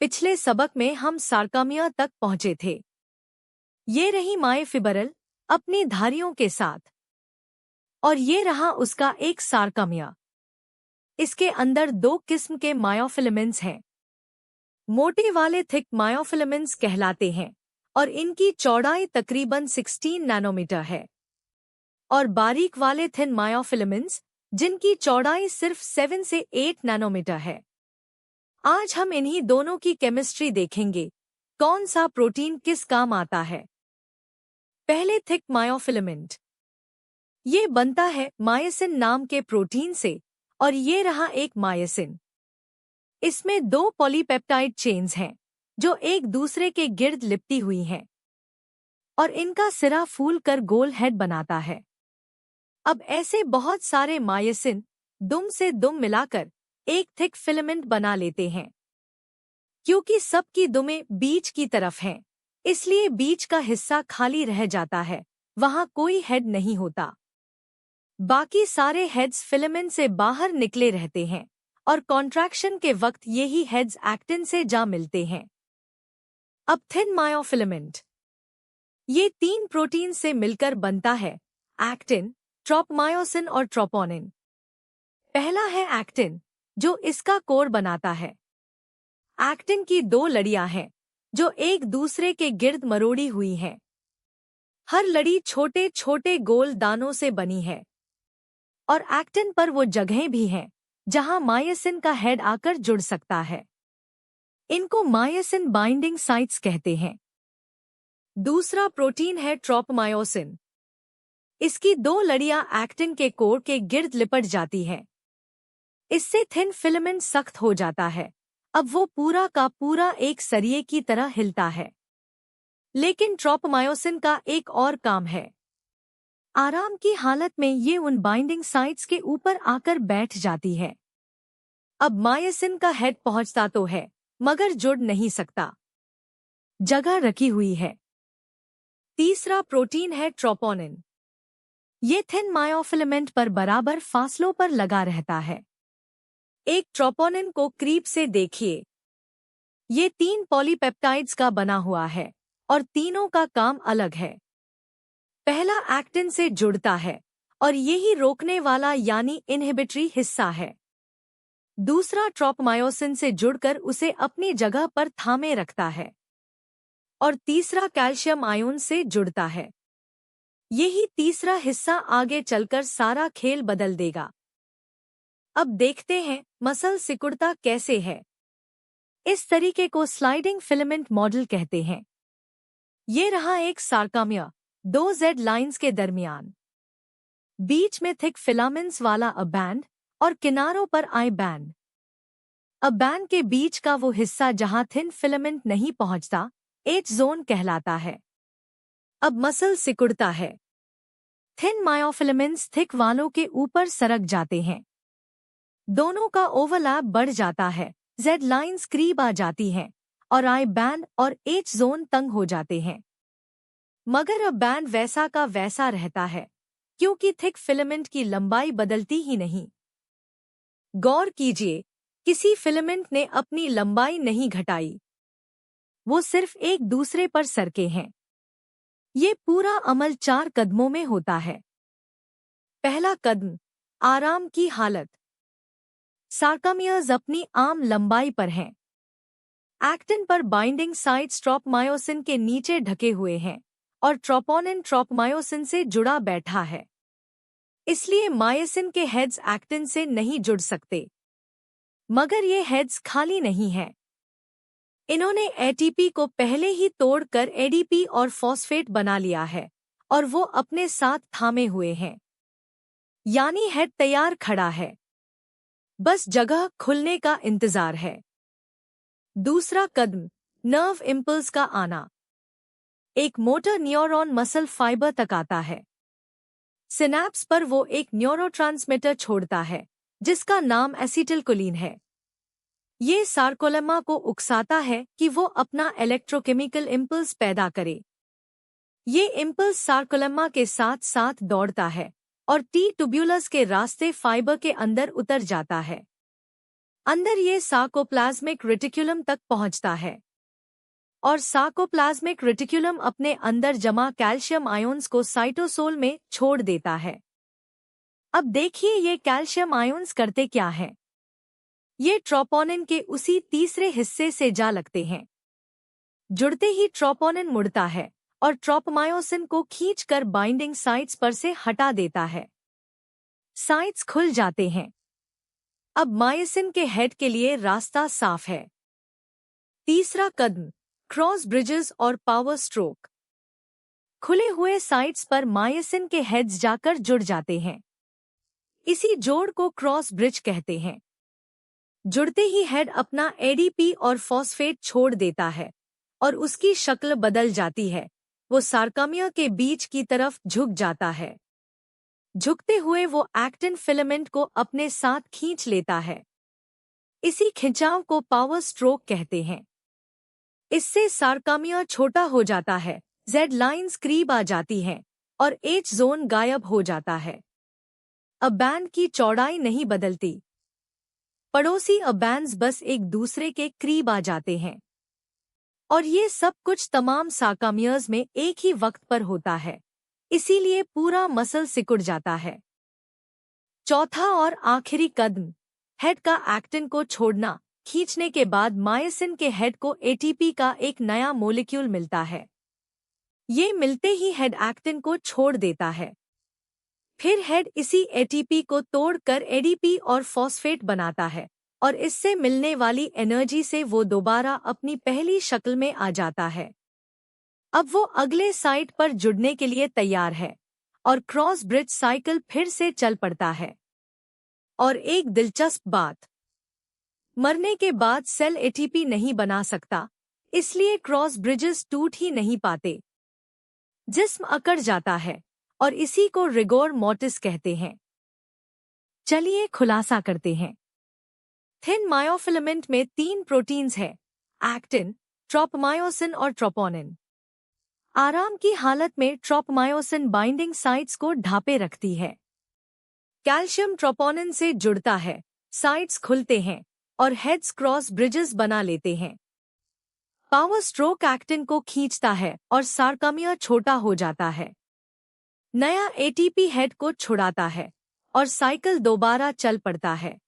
पिछले सबक में हम सार्कामिया तक पहुंचे थे। ये रही मायोफिब्रिल अपनी धारियों के साथ, और ये रहा उसका एक सार्कामिया। इसके अंदर दो किस्म के मायोफिलामेंट्स हैं। मोटे वाले थिक मायोफिलामेंट्स कहलाते हैं और इनकी चौड़ाई तकरीबन 16 नैनोमीटर है, और बारीक वाले थिन मायोफिलामेंट्स जिनकी चौड़ाई सिर्फ 7 से 8 नैनोमीटर है। आज हम इन्हीं दोनों की केमिस्ट्री देखेंगे, कौन सा प्रोटीन किस काम आता है। पहले थिक मायोफिलामेंट, ये बनता है मायोसिन नाम के प्रोटीन से, और ये रहा एक मायोसिन। इसमें दो पॉलीपेप्टाइड चेन्स हैं जो एक दूसरे के गिर्द लिपटी हुई हैं, और इनका सिरा फूल कर गोल हेड बनाता है। अब ऐसे बहुत सारे मायोसिन दुम से दुम मिलाकर एक थिक फिलामेंट बना लेते हैं। क्योंकि सबकी दुमें बीच की तरफ हैं, इसलिए बीच का हिस्सा खाली रह जाता है, वहां कोई हेड नहीं होता। बाकी सारे हेड्स फिलामेंट से बाहर निकले रहते हैं, और कॉन्ट्रैक्शन के वक्त यही हेड्स एक्टिन से जा मिलते हैं। अब थिन मायोफिलामेंट, ये 3 प्रोटीन से मिलकर बनता है एक्टिन, ट्रोपमायोसिन और ट्रोपोनिन। पहला है एक्टिन, जो इसका कोर बनाता है। एक्टिन की 2 लड़ियां हैं जो एक दूसरे के गिर्द मरोड़ी हुई हैं। हर लड़ी छोटे छोटे गोल दानों से बनी है, और एक्टिन पर वो जगहें भी हैं जहां मायोसिन का हेड आकर जुड़ सकता है। इनको मायोसिन बाइंडिंग साइट्स कहते हैं। दूसरा प्रोटीन है ट्रोपमायोसिन। इसकी 2 लड़ियां एक्टिन के कोर के गिर्द लिपट जाती हैं। इससे थिन फिलामेंट सख्त हो जाता है। अब वो पूरा का पूरा एक सरिये की तरह हिलता है। लेकिन ट्रोपमायोसिन का एक और काम है। आराम की हालत में ये उन बाइंडिंग साइट्स के ऊपर आकर बैठ जाती है। अब मायोसिन का हेड पहुंचता तो है, मगर जुड़ नहीं सकता, जगह रखी हुई है। तीसरा प्रोटीन है ट्रोपोनिन। ये थिन मायोफिलामेंट पर बराबर फासलों पर लगा रहता है। एक ट्रोपोनिन को करीब से देखिए। ये 3 पॉलीपेप्टाइड्स का बना हुआ है, और तीनों का काम अलग है। पहला एक्टिन से जुड़ता है, और यही रोकने वाला यानी इनहिबिटरी हिस्सा है। दूसरा ट्रोपमायोसिन से जुड़कर उसे अपनी जगह पर थामे रखता है, और तीसरा कैल्शियम आयन से जुड़ता है। यही तीसरा हिस्सा आगे चलकर सारा खेल बदल देगा। अब देखते हैं मसल सिकुड़ता कैसे है। इस तरीके को स्लाइडिंग फिलामेंट मॉडल कहते हैं। ये रहा एक सार्कामिया 2 Z लाइंस के दरमियान। बीच में थिक फिलामेंट्स वाला अ बैंड, और किनारों पर आई बैंड। अ बैंड के बीच का वो हिस्सा जहां थिन फिलामेंट नहीं पहुंचता, एच जोन कहलाता है। अब मसल सिकुड़ता है। थिन मायोफिलामेंट्स थिक वालों के ऊपर सरक जाते हैं। दोनों का ओवरलैप बढ़ जाता है, Z लाइंस करीब आ जाती हैं, और आई बैंड और एच जोन तंग हो जाते हैं। मगर अब बैंड वैसा का वैसा रहता है, क्योंकि थिक फिलामेंट की लंबाई बदलती ही नहीं। गौर कीजिए, किसी फिलामेंट ने अपनी लंबाई नहीं घटाई, वो सिर्फ एक दूसरे पर सरके हैं। ये पूरा अमल 4 कदमों में होता है। पहला कदम, आराम की हालत। सार्कामियाज अपनी आम लंबाई पर हैं। एक्टिन पर बाइंडिंग साइट्स ट्रोपमायोसिन के नीचे ढके हुए हैं, और ट्रोपोनिन ट्रोपमायोसिन से जुड़ा बैठा है। इसलिए मायोसिन के हेड्स एक्टिन से नहीं जुड़ सकते। मगर ये हेड्स खाली नहीं हैं। इन्होंने एटीपी को पहले ही तोड़कर एडीपी और फॉस्फेट बना लिया है, और वो अपने साथ थामे हुए हैं। यानी हेड तैयार खड़ा है, बस जगह खुलने का इंतजार है। दूसरा कदम, नर्व इम्पल्स का आना। एक मोटर न्यूरॉन मसल फाइबर तक आता है। सिनैप्स पर वो एक न्यूरोट्रांसमीटर छोड़ता है, जिसका नाम एसिटिलकोलिन है। ये सार्कोलेमा को उकसाता है कि वो अपना इलेक्ट्रोकेमिकल इम्पल्स पैदा करे। ये इम्पल्स सार्कोलेमा के साथ साथ दौड़ता है, और टी ट्यूब्यूलस के रास्ते फाइबर के अंदर उतर जाता है। अंदर ये सार्कोप्लाज्मिक रेटिक्यूलम तक पहुंचता है और सार्कोप्लाज्मिक रेटिक्यूलम अपने अंदर जमा कैल्शियम आयोन्स को साइटोसोल में छोड़ देता है। अब देखिए ये कैल्शियम आयोन्स करते क्या हैं। ये ट्रोपोनिन के उसी तीसरे हिस्से से जा लगते हैं। जुड़ते ही ट्रोपोनिन मुड़ता है और ट्रोपोमायोसिन को खींचकर बाइंडिंग साइट्स पर से हटा देता है। साइट्स खुल जाते हैं। अब मायोसिन के हेड के लिए रास्ता साफ है। तीसरा कदम, क्रॉस ब्रिजेस और पावर स्ट्रोक। खुले हुए साइट्स पर मायोसिन के हेड्स जाकर जुड़ जाते हैं। इसी जोड़ को क्रॉस ब्रिज कहते हैं। जुड़ते ही हेड अपना एडीपी और फॉस्फेट छोड़ देता है और उसकी शक्ल बदल जाती है। वो सार्कामिया के बीच की तरफ झुक जाता है। झुकते हुए वो एक्टिन फिलामेंट को अपने साथ खींच लेता है। इसी खिंचाव को पावर स्ट्रोक कहते हैं। इससे सार्कामिया छोटा हो जाता है, जेड लाइन्स करीब आ जाती हैं और एच जोन गायब हो जाता है। अब बैंड की चौड़ाई नहीं बदलती। पड़ोसी अब बैंड्स बस एक दूसरे के करीब आ जाते हैं और ये सब कुछ तमाम सार्कामियर्स में एक ही वक्त पर होता है, इसीलिए पूरा मसल सिकुड़ जाता है। चौथा और आखिरी कदम, हेड का एक्टिन को छोड़ना। खींचने के बाद मायोसिन के हेड को एटीपी का एक नया मोलिक्यूल मिलता है। ये मिलते ही हेड एक्टिन को छोड़ देता है। फिर हेड इसी एटीपी को तोड़कर एडीपी और फॉस्फेट बनाता है और इससे मिलने वाली एनर्जी से वो दोबारा अपनी पहली शक्ल में आ जाता है। अब वो अगले साइट पर जुड़ने के लिए तैयार है और क्रॉस ब्रिज साइकिल फिर से चल पड़ता है। और एक दिलचस्प बात, मरने के बाद सेल एटीपी नहीं बना सकता, इसलिए क्रॉस ब्रिजेस टूट ही नहीं पाते। जिस्म अकड़ जाता है और इसी को रिगोर मोर्टिस कहते हैं। चलिए खुलासा करते हैं। थिन मायोफिलामेंट में 3 प्रोटीन्स हैं, एक्टिन, ट्रोपोमायोसिन और ट्रोपोनिन। आराम की हालत में ट्रोपोमायोसिन बाइंडिंग साइट्स को ढांपे रखती है। कैल्शियम ट्रोपोनिन से जुड़ता है, साइट्स खुलते हैं और हेड्स क्रॉस ब्रिजेस बना लेते हैं। पावर स्ट्रोक एक्टिन को खींचता है और सार्कामिया छोटा हो जाता है। नया एटीपी हेड को छुड़ाता है और साइकिल दोबारा चल पड़ता है।